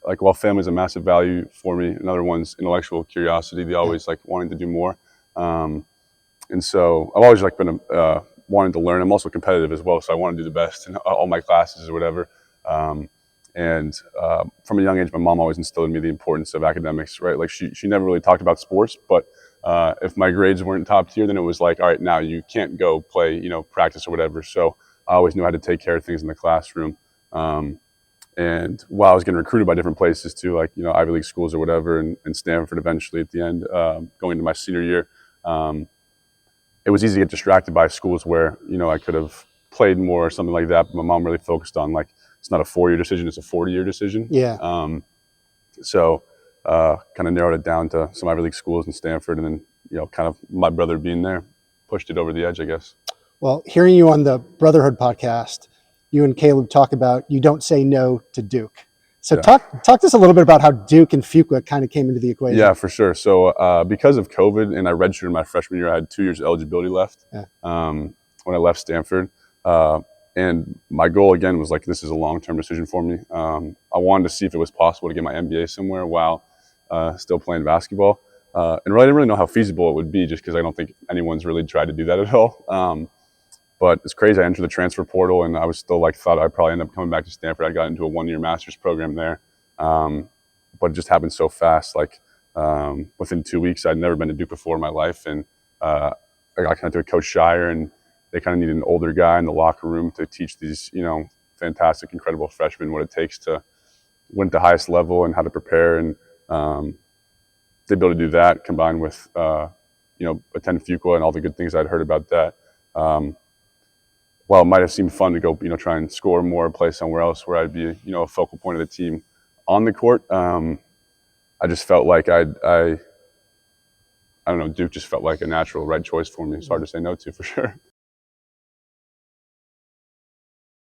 like while family's a massive value for me, another one's intellectual curiosity. They always like wanting to do more. And so I've always like been wanting to learn. I'm also competitive as well, so I want to do the best in all my classes or whatever. From a young age, my mom always instilled in me the importance of academics, right? Like she never really talked about sports, but if my grades weren't top tier, then it was like, all right, now you can't go play, practice or whatever. So I always knew how to take care of things in the classroom. And while I was getting recruited by different places too, like, Ivy League schools or whatever, and Stanford eventually at the end, going into my senior year, it was easy to get distracted by schools where, I could have played more or something like that. But my mom really focused on like, it's not a 4-year decision, it's a 40-year decision. Yeah. So kind of narrowed it down to some Ivy League schools in Stanford, and then, kind of my brother being there pushed it over the edge, I guess. Well, hearing you on the Brotherhood podcast, you and Caleb talk about you don't say no to Duke. So talk to us a little bit about how Duke and Fuqua kind of came into the equation. Yeah, for sure. So because of COVID, and I redshirted my freshman year, I had 2 years of eligibility left when I left Stanford. And my goal, again, was like, this is a long-term decision for me. I wanted to see if it was possible to get my MBA somewhere while still playing basketball. And really, I didn't really know how feasible it would be, just because I don't think anyone's really tried to do that at all. But it's crazy. I entered the transfer portal, and I was still like, thought I'd probably end up coming back to Stanford. I got into a 1-year master's program there. But it just happened so fast. Like within 2 weeks, I'd never been to Duke before in my life. And I got connected with Coach Shire, and they kind of needed an older guy in the locker room to teach these, fantastic, incredible freshmen what it takes to win at the highest level and how to prepare. And the ability to do that combined with, attend Fuqua and all the good things I'd heard about that. While it might have seemed fun to go, try and score more, play somewhere else where I'd be, a focal point of the team on the court, I just felt like I don't know, Duke just felt like a natural right choice for me. It's hard to say no to, for sure.